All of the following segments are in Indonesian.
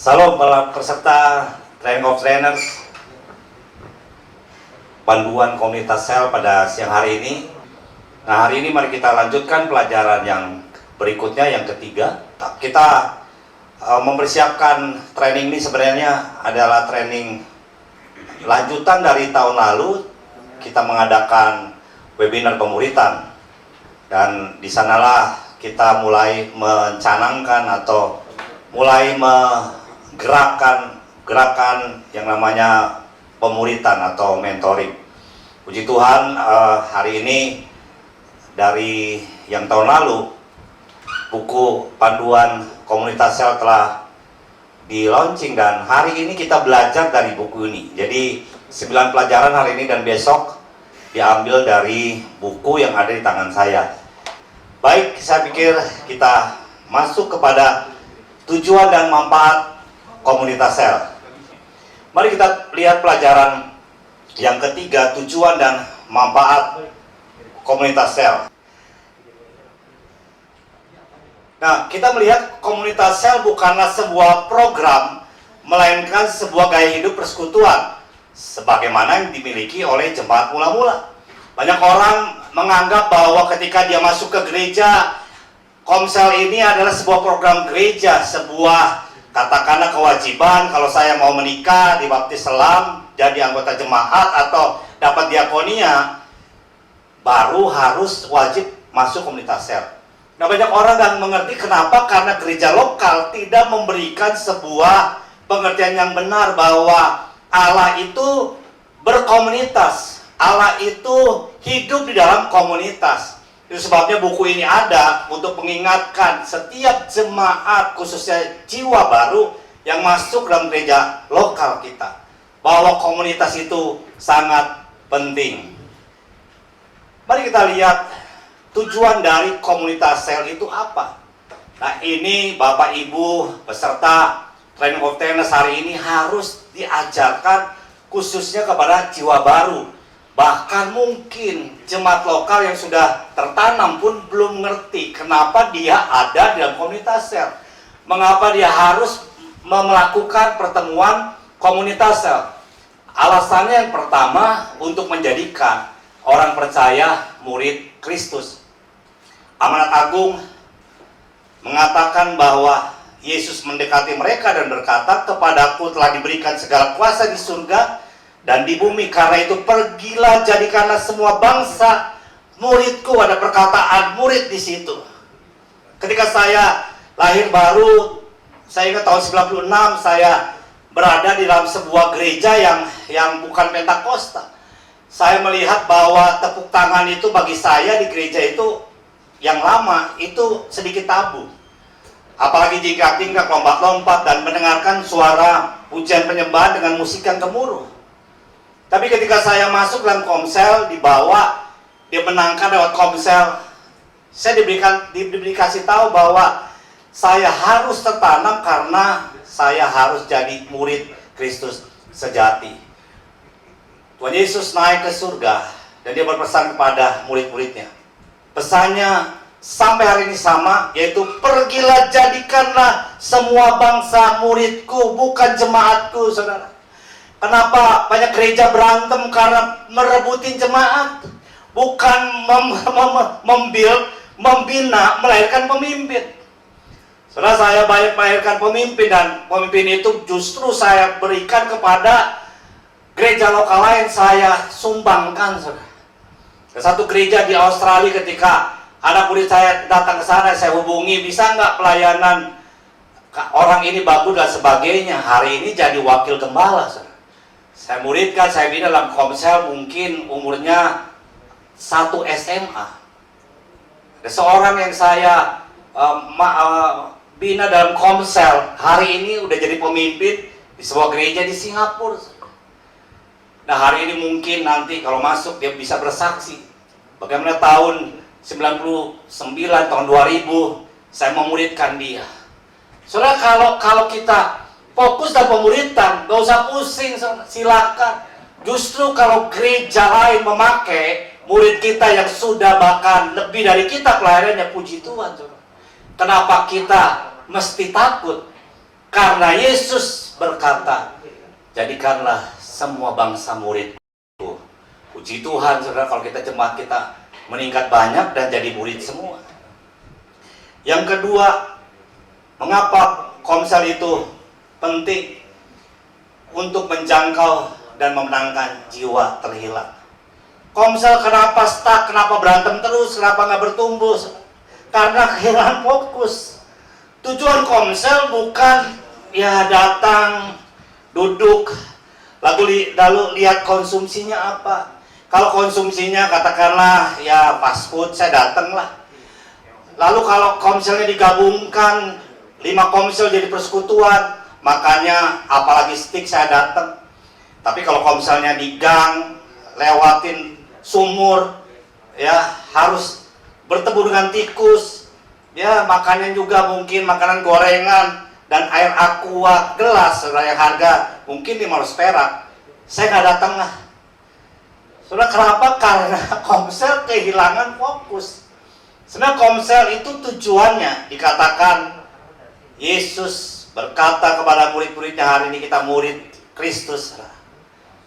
Salam para peserta Training of Trainers Panduan Komunitas Sel pada siang hari ini. Nah, hari ini mari kita lanjutkan pelajaran yang berikutnya, yang ketiga. Kita mempersiapkan training ini sebenarnya adalah training lanjutan dari tahun lalu. Kita mengadakan webinar pemuritan, dan di sanalah kita mulai mencanangkan atau mulai gerakan yang namanya pemuritan atau mentoring. Puji Tuhan, hari ini dari yang tahun lalu buku panduan komunitas sel telah di launching, dan hari ini kita belajar dari buku ini. Jadi 9 pelajaran hari ini dan besok diambil dari buku yang ada di tangan saya. Baik, saya pikir kita masuk kepada tujuan dan manfaat komunitas sel. Mari kita lihat pelajaran yang ketiga, tujuan dan manfaat komunitas sel. Nah, kita melihat komunitas sel bukanlah sebuah program, melainkan sebuah gaya hidup persekutuan, sebagaimana yang dimiliki oleh jemaat mula-mula. Banyak orang menganggap bahwa ketika dia masuk ke gereja, Komsel ini adalah sebuah program gereja, sebuah katakanlah kewajiban. Kalau saya mau menikah, dibaptis selam, jadi anggota jemaat atau dapat diakonia, baru harus wajib masuk komunitas sel. Nah, banyak orang yang mengerti kenapa, karena gereja lokal tidak memberikan sebuah pengertian yang benar bahwa Allah itu berkomunitas, Allah itu hidup di dalam komunitas. Itu sebabnya buku ini ada untuk mengingatkan setiap jemaat, khususnya jiwa baru yang masuk dalam gereja lokal kita, bahwa komunitas itu sangat penting. Mari kita lihat tujuan dari komunitas sel itu apa. Nah, ini Bapak Ibu peserta Training of Trainers hari ini harus diajarkan khususnya kepada jiwa baru. Bahkan mungkin jemaat lokal yang sudah tertanam pun belum mengerti kenapa dia ada di dalam komunitas sel. Mengapa dia harus melakukan pertemuan komunitas sel. Alasannya yang pertama, untuk menjadikan orang percaya murid Kristus. Amanat Agung mengatakan bahwa Yesus mendekati mereka dan berkata, "Kepadaku telah diberikan segala kuasa di surga dan di bumi, karena itu pergilah jadikanlah semua bangsa muridku." Ada perkataan murid di situ. Ketika saya lahir baru, saya ingat tahun 96, saya berada di dalam sebuah gereja yang bukan Pentakosta. Saya melihat bahwa tepuk tangan itu bagi saya di gereja itu yang lama itu sedikit tabu. Apalagi jika tingkat lompat-lompat dan mendengarkan suara pujian penyembahan dengan musik yang gemuruh. Tapi ketika saya masuk dalam Komsel, dibawa, dimenangkan lewat Komsel, saya dikasih tahu bahwa saya harus tertanam karena saya harus jadi murid Kristus sejati. Tuhan Yesus naik ke surga dan dia berpesan kepada murid-muridnya. Pesannya sampai hari ini sama, yaitu pergilah jadikanlah semua bangsa muridku, bukan jemaatku, saudara. Kenapa banyak gereja berantem? Karena merebutin jemaat, bukan membina, melahirkan pemimpin. Saudara, saya banyak melahirkan pemimpin, dan pemimpin itu justru saya berikan kepada gereja lokal lain, saya sumbangkan, saudara. Ke satu gereja di Australia, ketika anak murid saya datang ke sana, saya hubungi, bisa nggak pelayanan orang ini bagus dan sebagainya. Hari ini jadi wakil gembala, saudara. Saya muridkan, saya bina dalam Komsel, mungkin umurnya 1 SMA. Ada seorang yang saya bina dalam Komsel, hari ini udah jadi pemimpin di sebuah gereja di Singapura. Nah, hari ini mungkin nanti kalau masuk dia bisa bersaksi bagaimana tahun 99, tahun 2000 saya memuridkan dia. Saudara, kalau kita fokus dalam pemuritan, gak usah pusing, silakan. Justru kalau gereja lain memakai murid kita yang sudah bahkan lebih dari kita pelayanannya, puji Tuhan, saudara. Kenapa kita mesti takut? Karena Yesus berkata, jadikanlah semua bangsa murid. Puji Tuhan, saudara, kalau kita jemaat kita meningkat banyak dan jadi murid semua. Yang kedua, mengapa Komsel itu penting? Untuk menjangkau dan memenangkan jiwa terhilang. Komsel kenapa stuck, kenapa berantem terus, kenapa nggak bertumbuh? Karena kehilangan fokus. Tujuan Komsel bukan ya datang, duduk, lalu lihat konsumsinya apa. Kalau konsumsinya katakanlah ya fast food, saya datang lah. Lalu kalau Komselnya digabungkan 5 Komsel jadi persekutuan, makanya apalagi stick saya datang. Tapi kalau Komselnya di gang, lewatin sumur, ya harus bertemu dengan tikus, ya makannya juga mungkin makanan gorengan dan air aqua gelas yang harga mungkin 500 perak, saya nggak datang lah. Saudara, kenapa? Karena Komsel kehilangan fokus. Sebenarnya Komsel itu tujuannya dikatakan Yesus berkata kepada murid-muridnya, hari ini kita murid Kristus.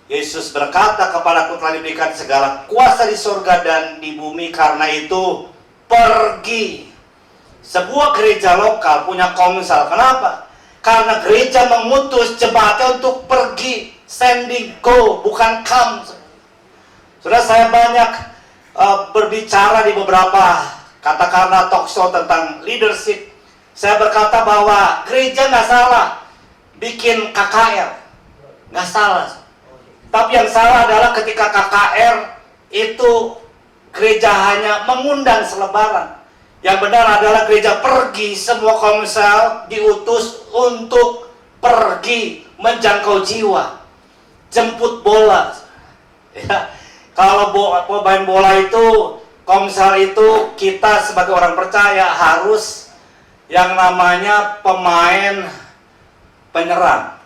Yesus berkata kepadaku telah diberikan segala kuasa di surga dan di bumi, karena itu pergi. Sebuah gereja lokal punya Komsel. Kenapa? Karena gereja mengutus jemaatnya untuk pergi, sending, go, bukan come. Sudah saya banyak berbicara di beberapa katakanlah talk show tentang leadership. Saya berkata bahwa gereja nggak salah bikin KKR, nggak salah. Tapi yang salah adalah ketika KKR itu gereja hanya mengundang selebaran. Yang benar adalah gereja pergi, semua Komsel diutus untuk pergi menjangkau jiwa, jemput bola. Ya. Kalau main bola itu, Komsel itu kita sebagai orang percaya harus yang namanya pemain penyerang,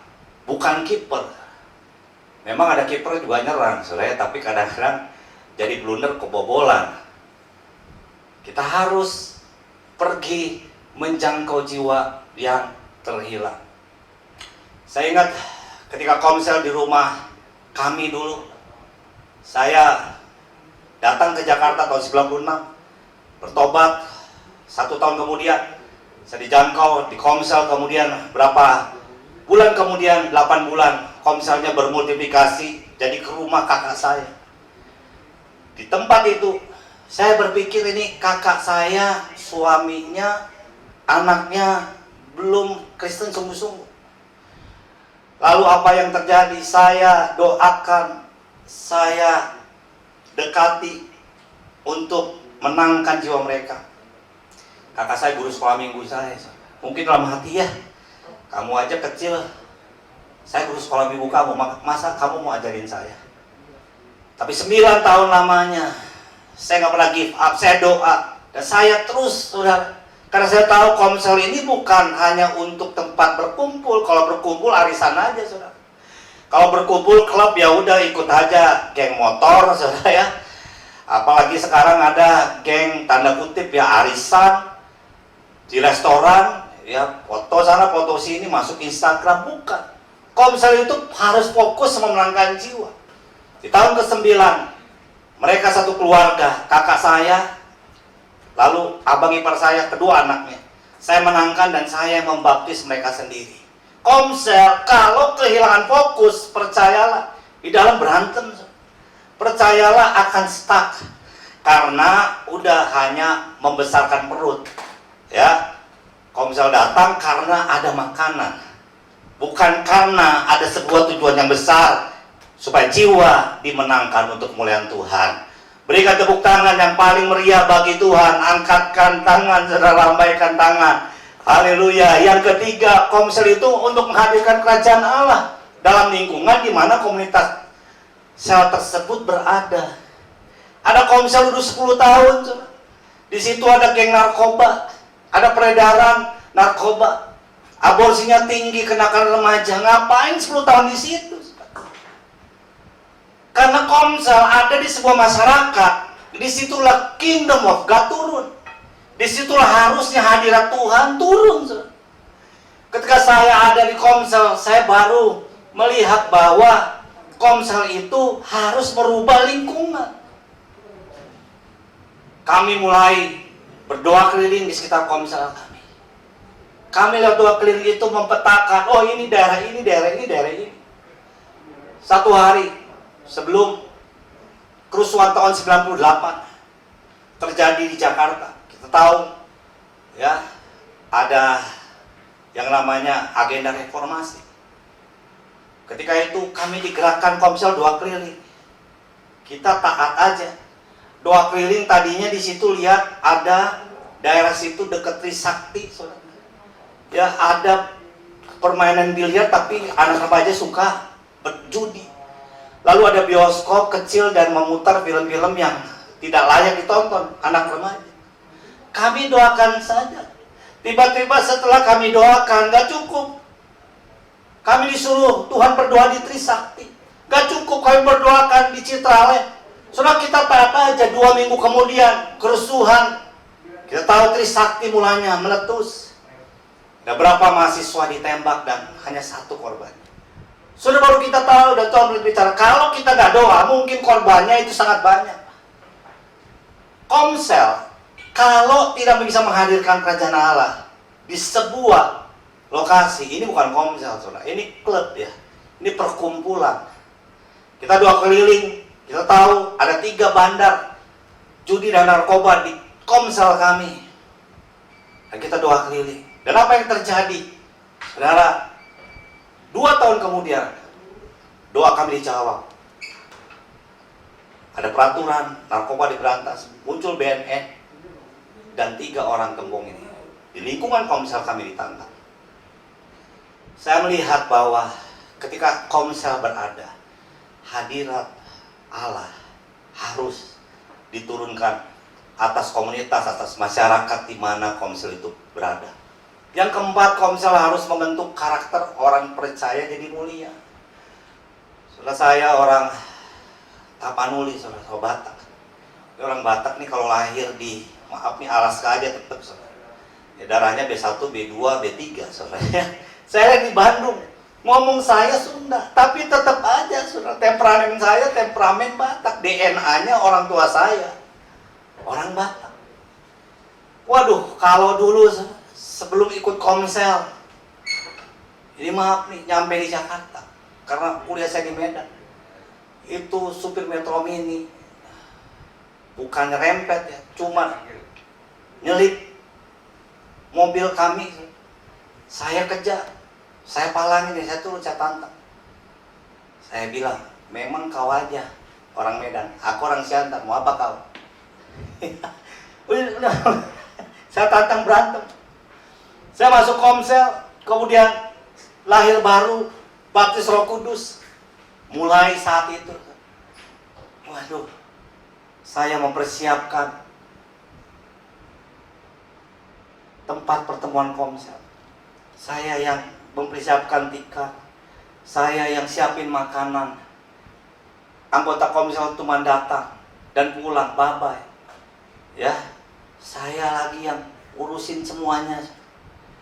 bukan kiper. Memang ada kiper juga nyerang, saudara, tapi kadang-kadang jadi blunder kebobolan. Kita harus pergi menjangkau jiwa yang terhilang. Saya ingat ketika Komsel di rumah kami dulu, saya datang ke Jakarta tahun 96, bertobat 1 tahun kemudian, saya dijangkau di Komsel, kemudian berapa bulan kemudian, 8 bulan, Komselnya bermultiplikasi, jadi ke rumah kakak saya. Di tempat itu, saya berpikir ini kakak saya, suaminya, anaknya belum Kristen sungguh-sungguh. Lalu apa yang terjadi? Saya doakan, saya dekati untuk menangkan jiwa mereka. Kakak saya guru sekolah minggu saya. Mungkin dalam hati, ya kamu aja kecil, saya guru sekolah minggu kamu, masa kamu mau ajarin saya? Tapi 9 tahun lamanya saya nggak pernah give up, saya doa dan saya terus, saudara, karena saya tahu Komsel ini bukan hanya untuk tempat berkumpul. Kalau berkumpul arisan aja, saudara. Kalau berkumpul klub ya udah ikut aja, geng motor, saudara, ya. Apalagi sekarang ada geng tanda kutip ya arisan di restoran, ya foto sana foto sini masuk Instagram, bukan. Komsel itu harus fokus memenangkan jiwa. Di tahun ke-9 mereka satu keluarga, kakak saya, lalu abang ipar saya, kedua anaknya, saya menangkan dan saya membaptis mereka sendiri. Komsel kalau kehilangan fokus, percayalah di dalam berantem, percayalah akan stuck, karena udah hanya membesarkan perut, ya. Komsel datang karena ada makanan, bukan karena ada sebuah tujuan yang besar supaya jiwa dimenangkan untuk kemuliaan Tuhan. Berikan tepuk tangan yang paling meriah bagi Tuhan. Angkatkan tangan, saudara, lambaikan tangan. Haleluya. Yang ketiga, Komsel itu untuk menghadirkan kerajaan Allah dalam lingkungan di mana komunitas sel tersebut berada. Ada Komsel dulu 10 tahun, di situ ada geng narkoba, ada peredaran narkoba, aborsinya tinggi, kenakan remaja. Ngapain 10 tahun di situ? Karena Komsel ada di sebuah masyarakat, disitulah kingdom of God turun. Disitulah harusnya hadirat Tuhan turun. Ketika saya ada di Komsel, saya baru melihat bahwa Komsel itu harus merubah lingkungan. Kami mulai berdoa keliling di sekitar Komsel kami. Kami lewat doa keliling itu mempetakan, oh ini daerah ini, daerah ini, daerah ini. Satu hari sebelum kerusuhan tahun 98 terjadi di Jakarta, kita tahu ya ada yang namanya agenda reformasi. Ketika itu kami digerakkan Komsel doa keliling. Kita taat aja. Doa keliling tadinya di situ lihat ada daerah situ dekat Trisakti, saudara. Ya ada permainan biliar tapi anak remaja suka berjudi. Lalu ada bioskop kecil dan memutar film-film yang tidak layak ditonton anak remaja. Kami doakan saja. Tiba-tiba setelah kami doakan gak cukup. Kami disuruh Tuhan berdoa di Trisakti. Gak cukup kami berdoakan di Citralem. Soalnya kita taat aja 2 minggu kemudian kerusuhan. Kita tahu Trisakti mulanya meletus. Ada berapa mahasiswa ditembak dan hanya 1 korban. Sudah baru kita tahu dan Tuhan berbicara, kalau kita nggak doa, mungkin korbannya itu sangat banyak. Komsel, kalau tidak bisa menghadirkan kerajaan Allah di sebuah lokasi, ini bukan Komsel, saudara. Ini klub ya, ini perkumpulan. Kita doa keliling, kita tahu ada 3 bandar judi dan narkoba di Komsel kami. Dan kita doa keliling. Dan apa yang terjadi? Saudara, 2 tahun kemudian doa kami dijawab. Ada peraturan narkoba diberantas, muncul BNN dan 3 orang gembong ini di lingkungan Komsel kami ditangkap. Saya melihat bahwa ketika Komsel berada, hadirat Allah harus diturunkan atas komunitas, atas masyarakat di mana Komsel itu berada. Yang keempat, Komsel harus membentuk karakter orang percaya jadi mulia. Saudara saya orang Tapanuli, saudara Batak. Orang Batak nih kalau lahir di, maaf nih Alaska aja tetap saudara. Ya, darahnya B1, B2, B3 saudara. Saya di Bandung, ngomong saya Sunda, tapi tetap aja saudara, temperamen saya temperamen Batak. DNA-nya orang tua saya orang Batak. Waduh, kalau dulu sebelum ikut Komsel, ini maaf nih, nyampe di Jakarta, karena kuliah saya di Medan, itu supir Metro Mini, bukan rempet ya, cuma nyelip mobil kami, saya kejar, saya palangin, saya turun, saya tantang. Saya bilang, memang kau aja orang Medan, aku orang Siantar, mau apa kau? Udah, saya tantang berantem. Saya masuk Komsel, kemudian lahir baru, baptis Roh Kudus. Mulai saat itu, waduh, saya mempersiapkan tempat pertemuan Komsel. Saya yang mempersiapkan tiket, saya yang siapin makanan. Anggota Komsel cuma datang dan pulang, bye-bye. Ya, saya lagi yang urusin semuanya.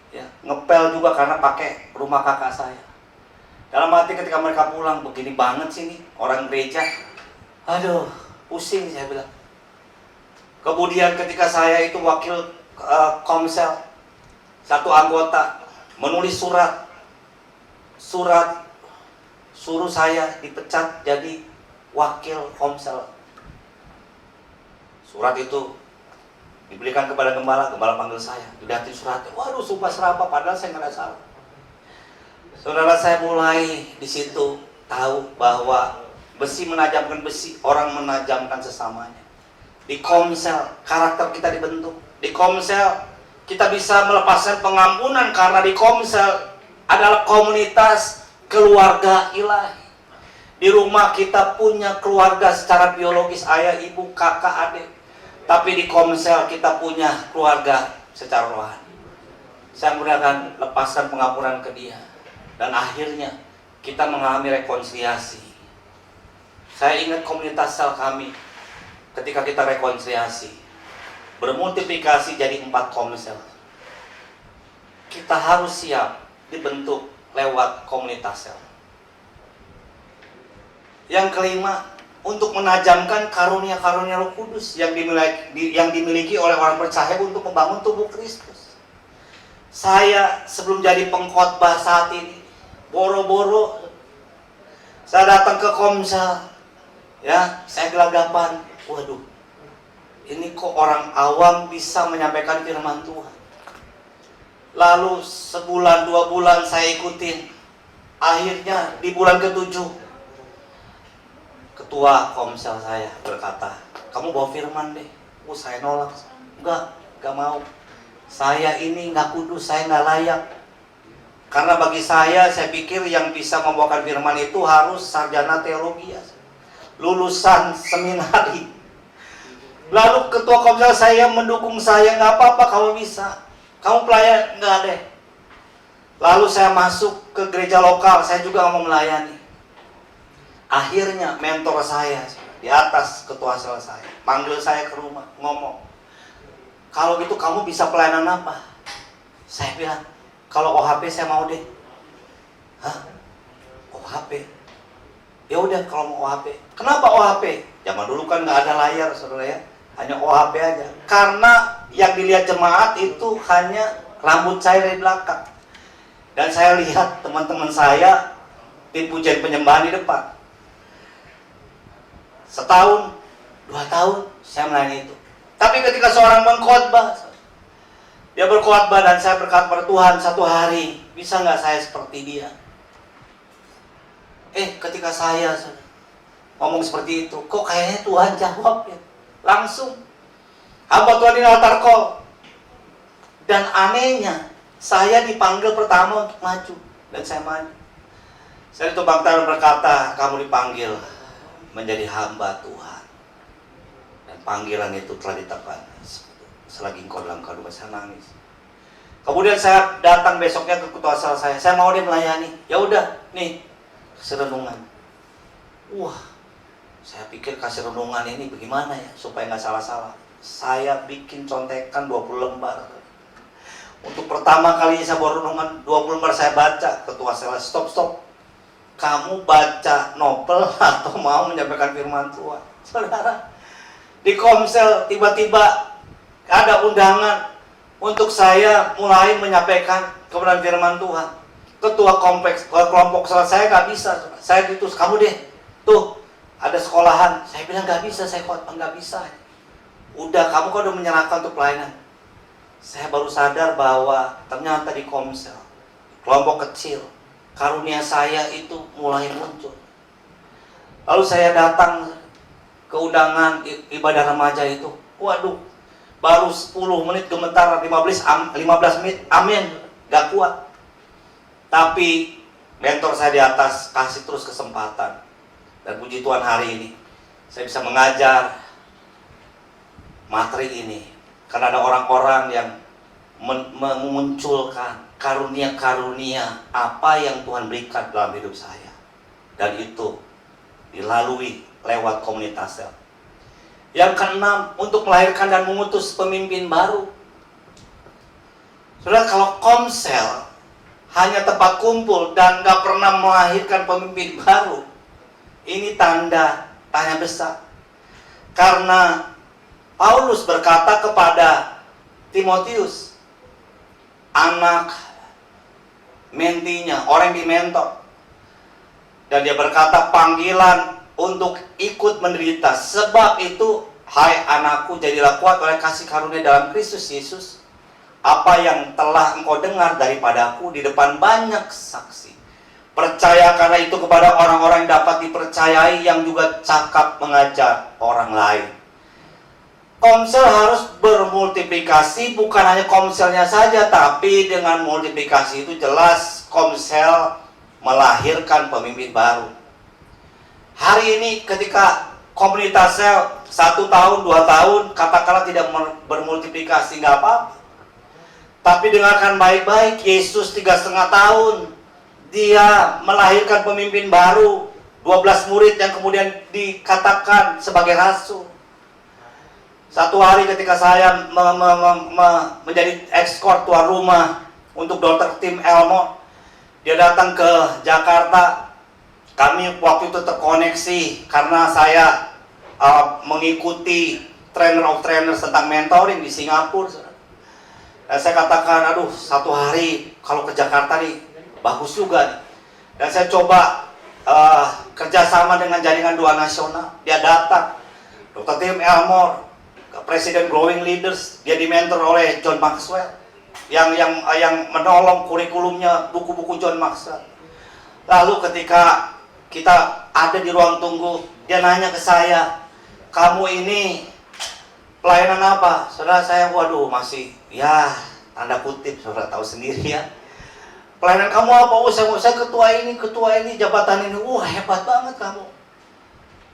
Ya, ngepel juga karena pakai rumah kakak saya. Dalam hati ketika mereka pulang, begini banget sih nih orang gereja. Aduh, pusing saya bilang. Kemudian ketika saya itu wakil Komsel, satu anggota menulis surat suruh saya dipecat jadi wakil Komsel. Surat itu diberikan kepada gembala panggil saya, dilihatin suratnya, waduh sumpah serapah, padahal saya nggak ada salah. Saudara, saya mulai di situ tahu bahwa besi menajamkan besi, orang menajamkan sesamanya. Di Komsel karakter kita dibentuk. Di Komsel kita bisa melepaskan pengampunan karena di Komsel adalah komunitas keluarga ilahi. Di rumah kita punya keluarga secara biologis, ayah, ibu, kakak, adik. Tapi di Komsel kita punya keluarga secara rohani. Saya akan lepaskan pengampunan ke dia. Dan akhirnya kita mengalami rekonsiliasi. Saya ingat komunitas sel kami ketika kita rekonsiliasi, bermultiplikasi jadi 4 Komsel. Kita harus siap dibentuk lewat komunitas sel. Yang kelima, untuk menajamkan karunia-karunia Roh Kudus yang dimiliki oleh orang percaya untuk membangun tubuh Kristus. Saya sebelum jadi pengkhotbah saat ini, boro-boro saya datang ke Komsel, ya, saya gelagapan, waduh, ini kok orang awam bisa menyampaikan firman Tuhan. Lalu sebulan, 2 bulan saya ikutin. Akhirnya di bulan ke-7, ketua Komsel saya berkata, kamu bawa firman deh. Saya nolak. Enggak mau. Saya ini nggak kudus, saya nggak layak. Karena bagi saya pikir yang bisa membawakan firman itu harus sarjana teologi, lulusan seminari. Lalu ketua Komsel saya mendukung saya, nggak apa-apa, kamu bisa, kamu pelayan, nggak deh. Lalu saya masuk ke gereja lokal, saya juga mau melayani. Akhirnya mentor saya di atas ketua sel saya manggil saya ke rumah, ngomong, kalau gitu kamu bisa pelayanan apa? Saya bilang, kalau OHP saya mau deh. Hah? OHP? Ya udah kalau mau OHP. Kenapa OHP? Zaman dulu kan nggak ada layar, saudara ya, hanya OHP aja. Karena yang dilihat jemaat itu hanya rambut saya dari belakang. Dan saya lihat teman-teman saya tim pujian penyembahan di depan. Setahun, 2 tahun saya melayani itu. Tapi ketika seorang pengkhotbah, dia berkhotbah dan saya berkata pada Tuhan, satu hari bisa nggak saya seperti dia? Ketika saya ngomong seperti itu, kok kayaknya Tuhan jawab ya, langsung. Hamba Tuhan ini altar call. Dan anehnya, saya dipanggil pertama untuk maju, dan saya maju. Saya ditebak tangan berkata, kamu dipanggil menjadi hamba Tuhan. Dan panggilan itu telah ditepan. Selagi engkau dalam kandungan, saya nangis. Kemudian saya datang besoknya ke ketua sel saya mau dia melayani. Ya udah, nih kasih renungan. Wah, saya pikir kasih renungan ini bagaimana ya supaya nggak salah-salah. Saya bikin contekan 20 lembar. Untuk pertama kalinya saya bawa renungan 20 lembar, saya baca. Ketua sel, stop. Kamu baca novel atau mau menyampaikan firman Tuhan? Saudara, di Komsel tiba-tiba ada undangan untuk saya mulai menyampaikan kebenaran firman Tuhan. Ketua kelompok saya nggak bisa. Saya ditus, kamu deh, tuh ada sekolahan. Saya bilang nggak bisa, saya khotbah nggak bisa. Udah, kamu kok udah menyerahkan untuk pelayanan. Saya baru sadar bahwa ternyata di Komsel, kelompok kecil, karunia saya itu mulai muncul. Lalu saya datang ke undangan ibadah remaja itu. Waduh, baru 10 menit gemetar, 15 menit, amin, gak kuat. Tapi mentor saya di atas kasih terus kesempatan. Dan puji Tuhan hari ini saya bisa mengajar materi ini. Karena ada orang-orang yang memunculkan karunia-karunia apa yang Tuhan berikan dalam hidup saya. Dan itu dilalui lewat komunitas sel. Yang keenam, untuk melahirkan dan mengutus pemimpin baru. Saudara, kalau Komsel hanya tempat kumpul dan gak pernah melahirkan pemimpin baru, ini tanda tanya besar. Karena Paulus berkata kepada Timotius, anak mentinya, orang yang dimentor, dan dia berkata panggilan untuk ikut menderita. Sebab itu, hai anakku, jadilah kuat oleh kasih karunia dalam Kristus Yesus. Apa yang telah engkau dengar daripadaku di depan banyak saksi, percaya karena itu kepada orang-orang yang dapat dipercayai, yang juga cakap mengajar orang lain. Komsel harus bermultiplikasi, bukan hanya komselnya saja, tapi dengan multiplikasi itu jelas Komsel melahirkan pemimpin baru. Hari ini ketika komunitas sel 1 tahun, 2 tahun, katakanlah tidak bermultiplikasi, nggak apa-apa. Tapi dengarkan baik-baik, Yesus 3,5 tahun, dia melahirkan pemimpin baru, 12 murid yang kemudian dikatakan sebagai rasul. Satu hari ketika saya menjadi ekskor tuan rumah untuk Dr. Tim Elmore, Dia datang ke Jakarta. Kami waktu itu terkoneksi karena saya mengikuti trainer of trainer tentang mentoring di Singapura. Dan saya katakan, aduh, satu hari kalau ke Jakarta nih bagus juga nih. Dan saya coba kerjasama dengan jaringan doa nasional. Dia datang, Dr. Tim Elmore, Presiden Growing Leaders, dia dimentor oleh John Maxwell, yang menolong kurikulumnya buku-buku John Maxwell. Lalu ketika kita ada di ruang tunggu, dia nanya ke saya, kamu ini pelayanan apa? Saudara, saya waduh masih ya tanda kutip, saudara tahu sendiri ya. Pelayanan kamu apa? Oh, saya ketua ini, jabatan ini. Wah, hebat banget kamu.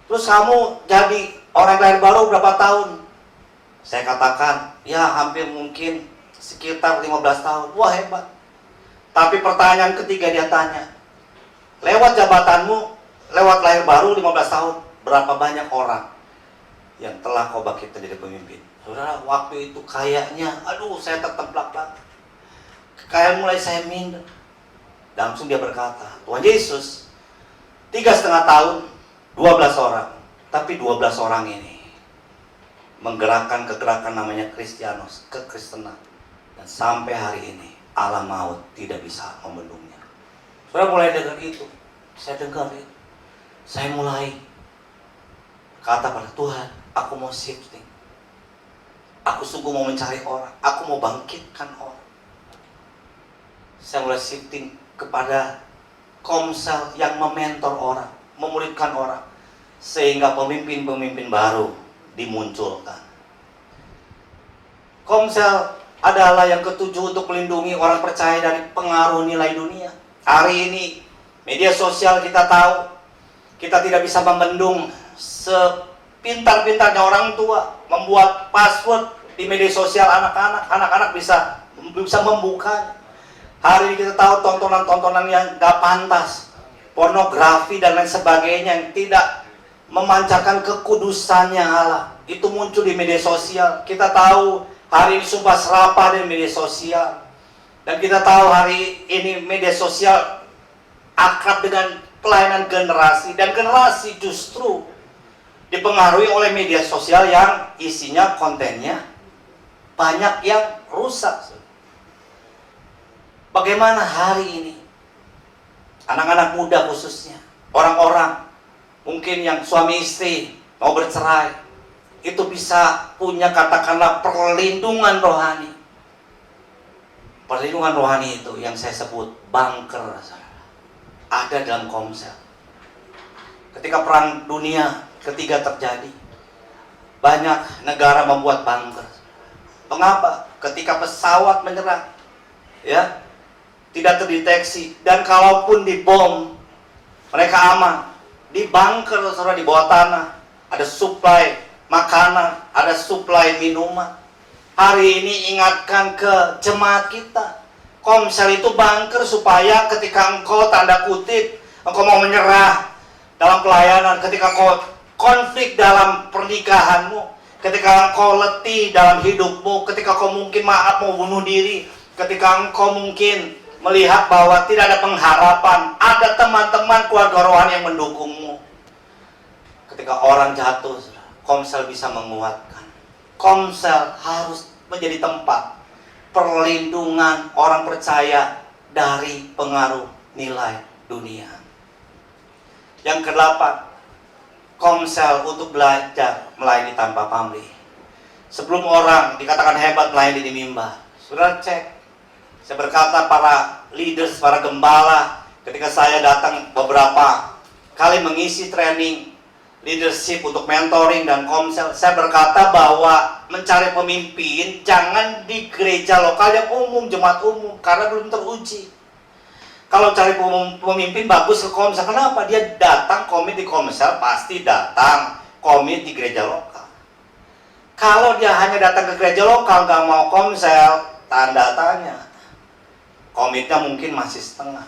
Terus kamu jadi orang lahir baru berapa tahun? Saya katakan, ya hampir mungkin sekitar 15 tahun. Wah, hebat. Tapi pertanyaan ketiga dia tanya, lewat jabatanmu, lewat lahir baru 15 tahun, berapa banyak orang yang telah kau bangkitkan jadi pemimpin? Saudara, waktu itu kayaknya, aduh, saya tertemplak banget. Kayak mulai saya minder. Dan langsung dia berkata, Tuhan Yesus, 3,5 tahun, 12 orang. Tapi 12 orang ini menggerakkan kegerakan namanya Kristianos, kekristenan. Dan sampai hari ini, alam maut tidak bisa membendungnya. Saudara mulai dengar itu. Saya dengar itu. Saya mulai kata pada Tuhan, aku mau shifting. Aku sungguh mau mencari orang. Aku mau bangkitkan orang. Saya mulai shifting kepada Komsel yang mementor orang, memuridkan orang, sehingga pemimpin-pemimpin baru dimunculkan. Komsel adalah yang ketujuh untuk melindungi orang percaya dari pengaruh nilai dunia. Hari ini media sosial kita tahu, kita tidak bisa membendung sepintar-pintarnya orang tua membuat password di media sosial anak-anak bisa membukanya. Hari ini kita tahu tontonan-tontonan yang gak pantas, pornografi dan lain sebagainya yang tidak memancarkan kekudusannya Allah, itu muncul di media sosial. Kita tahu hari ini sumpah serapah di media sosial, dan kita tahu hari ini media sosial akrab dengan pelayanan generasi, dan generasi justru dipengaruhi oleh media sosial yang isinya kontennya banyak yang rusak. Bagaimana hari ini anak-anak muda khususnya, orang-orang mungkin yang suami istri mau bercerai, itu bisa punya katakanlah perlindungan rohani. Perlindungan rohani itu yang saya sebut bunker, ada dalam Komsel. Ketika perang dunia ketiga terjadi, banyak negara membuat bunker. Mengapa? Ketika pesawat menyerang, ya, tidak terdeteksi, dan kalaupun dibom, mereka aman. Di bunker, saudara, di bawah tanah, ada suplai makanan, ada suplai minuman. Hari ini ingatkan ke jemaat kita, Komsel itu bunker supaya ketika engkau tanda kutip, engkau mau menyerah dalam pelayanan, ketika engkau konflik dalam pernikahanmu, ketika engkau letih dalam hidupmu, ketika engkau mungkin mau bunuh diri, ketika engkau mungkin melihat bahwa tidak ada pengharapan, ada teman-teman keluarga rohani yang mendukungmu. Ketika orang jatuh, Komsel bisa menguatkan. Komsel harus menjadi tempat perlindungan orang percaya dari pengaruh nilai dunia. Yang kedelapan, Komsel untuk belajar melayani tanpa pamrih. Sebelum orang dikatakan hebat melayani di mimbar, sudah cek. Saya berkata para leaders, para gembala, ketika saya datang beberapa kali mengisi training leadership untuk mentoring dan Komsel, saya berkata bahwa mencari pemimpin jangan di gereja lokal yang umum, jemaat umum, karena belum teruji. Kalau cari pemimpin bagus ke Komsel, kenapa? Dia datang komit di Komsel, pasti datang komit di gereja lokal. Kalau dia hanya datang ke gereja lokal, nggak mau Komsel, tanda tanya. Komitnya mungkin masih setengah.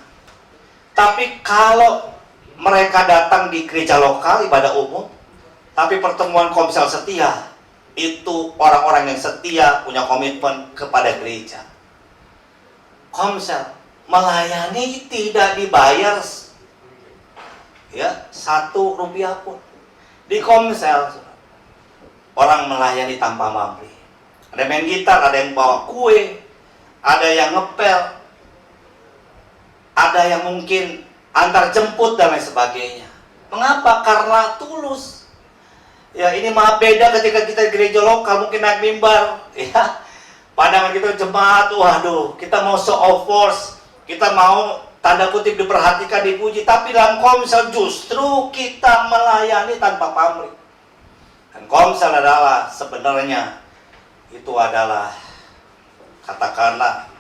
Tapi kalau mereka datang di gereja lokal, ibadah umum, tapi pertemuan Komsel setia, itu orang-orang yang setia, punya komitmen kepada gereja. Komsel melayani tidak dibayar ya 1 rupiah pun. Di Komsel orang melayani tanpa pamrih. Ada main gitar, ada yang bawa kue, ada yang ngepel, ada yang mungkin antar jemput dan lain sebagainya. Mengapa? Karena tulus. Ya, ini malah beda ketika kita di gereja lokal, mungkin naik mimbar, ya. Pandangan kita jemaat, waduh, kita mau show of force, kita mau tanda kutip diperhatikan, dipuji, tapi dalam Komsel justru kita melayani tanpa pamrih. Dan Komsel adalah sebenarnya itu adalah katakanlah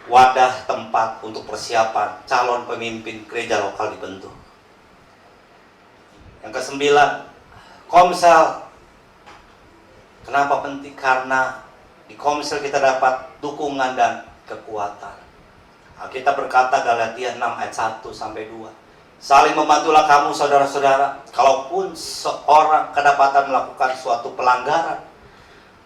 wadah tempat untuk persiapan calon pemimpin gereja lokal dibentuk. Yang ke-9, Komsel. Kenapa penting? Karena di Komsel kita dapat dukungan dan kekuatan. Kita berkata Galatia 6 ayat 1 sampai 2. Saling membantulah kamu saudara-saudara. Kalaupun seorang kedapatan melakukan suatu pelanggaran,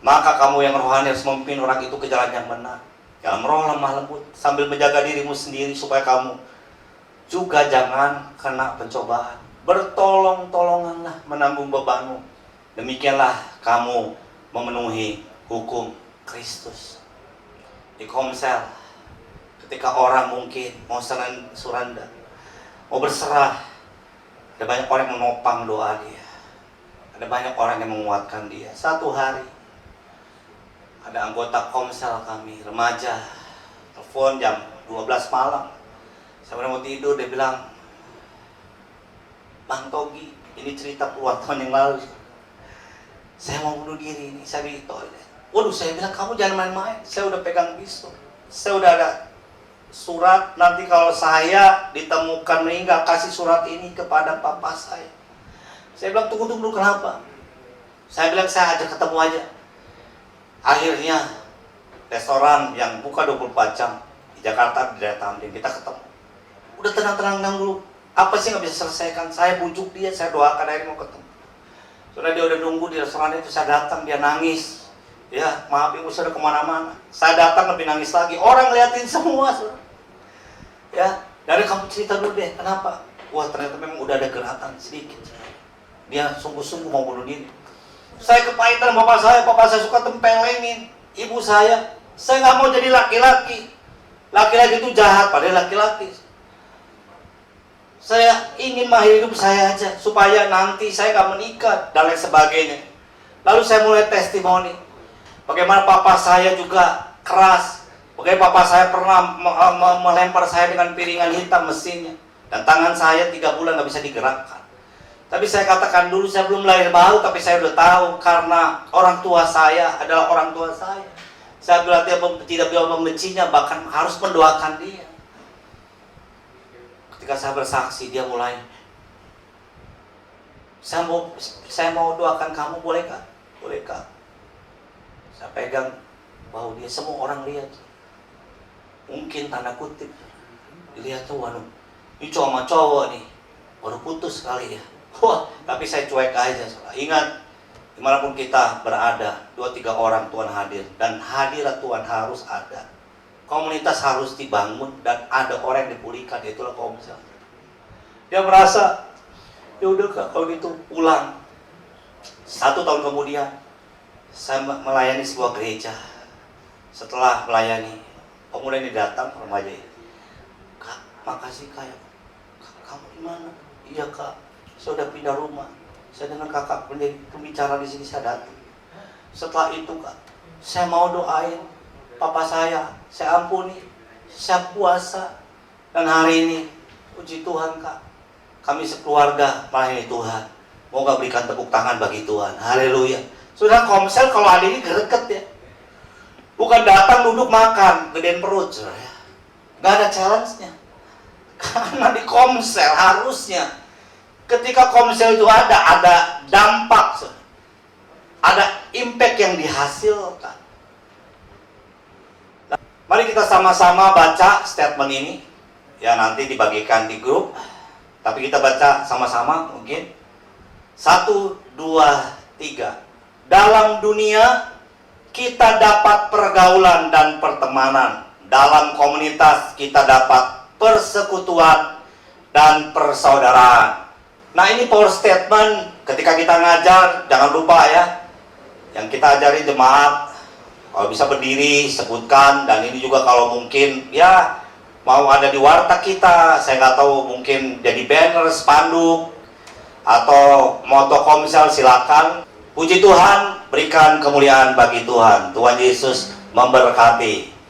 maka kamu yang rohani harus memimpin orang itu ke jalan yang benar. Dalam roh lemah lembut, sambil menjaga dirimu sendiri supaya kamu juga jangan kena pencobaan. Bertolong-tolonganlah menanggung bebanmu. Demikianlah kamu memenuhi hukum Kristus. Di Komsel, ketika orang mungkin mau surrender, mau berserah, ada banyak orang yang menopang doa dia. Ada banyak orang yang menguatkan dia. Satu hari, ada anggota Komsel kami, remaja, telepon jam 12 malam. Saya mau tidur, dia bilang, Bang Togi, ini cerita puluhan tahun yang lalu. Saya mau bunuh diri ini, saya di toilet. Waduh, saya bilang, kamu jangan main-main. Saya udah pegang pistol. Saya udah ada surat, nanti kalau saya ditemukan meninggal, kasih surat ini kepada papa saya. Saya bilang, tunggu dulu, kenapa? Saya bilang, saya ajak ketemu aja. Akhirnya, restoran yang buka 24 jam di Jakarta, di daerah Tamrin, kita ketemu. Udah tenang-tenang dulu. Apa sih nggak bisa selesaikan? Saya bujuk dia, saya doakan akhirnya mau ketemu. Soalnya dia udah nunggu di restoran itu, saya datang, dia nangis. Ya, maaf ibu, saya udah kemana-mana. Saya datang lebih nangis lagi. Orang liatin semua, saudara. Ya, dari kamu cerita dulu deh, kenapa? Wah, ternyata memang udah ada gerakan sedikit. Dia sungguh-sungguh mau bunuh diri. Saya kepahitan bapak saya suka tempelengin ibu saya. Saya nggak mau jadi laki-laki. Laki-laki itu jahat, padahal laki-laki. Saya ingin mengakhiri hidup saya aja, supaya nanti saya nggak menikah, dan lain sebagainya. Lalu saya mulai testimoni. Bagaimana papa saya juga keras. Bagaimana papa saya pernah melempar saya dengan piringan hitam mesinnya. Dan tangan saya 3 bulan nggak bisa digerakkan. Tapi saya katakan dulu, saya belum lahir baru, tapi saya udah tahu. Karena orang tua saya adalah orang tua saya. Saya berarti tidak bisa membencinya, bahkan harus mendoakan dia. Ketika saya bersaksi, dia mulai, saya mau doakan kamu, bolehkah? Bolehkah? Saya pegang bahu dia, semua orang lihat. Mungkin tanda kutip, dilihat tuh, waduh, ini cowok sama cowok nih, baru putus kali ya. Wah, tapi saya cuek aja. Ingat, dimanapun kita berada, 2-3 orang Tuhan hadir, dan hadirat Tuhan harus ada. Komunitas harus dibangun dan ada orang yang dipulihkan, itulah Komsel. Dia merasa, ya udah Kak, kalau gitu pulang. 1 tahun kemudian, saya melayani sebuah gereja. Setelah melayani, pemuda ini datang ke remaja ini. Kak, makasih Kak. Kamu di mana? Iya Kak, saya udah pindah rumah. Saya dengar kakak pembicara di sini, saya datang. Setelah itu Kak, saya mau doain papa saya ampuni, saya puasa. Dan hari ini, puji Tuhan Kak, kami sekeluarga melayani Tuhan. Moga berikan tepuk tangan bagi Tuhan. Haleluya. Sudah Komsel kalau ada ini greget ya. Bukan datang duduk makan, gedein perut. Ya. Gak ada challenge-nya. Karena di Komsel harusnya, ketika Komsel itu ada dampak. Ada impact yang dihasilkan. Mari kita sama-sama baca statement ini. Ya, nanti dibagikan di grup. Tapi kita baca sama-sama mungkin. 1, 2, 3. Dalam dunia kita dapat pergaulan dan pertemanan dalam komunitas kita dapat persekutuan dan persaudaraan. Nah, ini power statement ketika kita ngajar, jangan lupa ya, yang kita ajari jemaat, kalau bisa berdiri, sebutkan, dan ini juga kalau mungkin, ya, mau ada di warteg kita, saya nggak tahu, mungkin jadi banner, spanduk, atau moto komsel, silakan. Puji Tuhan, berikan kemuliaan bagi Tuhan. Tuhan Yesus memberkati.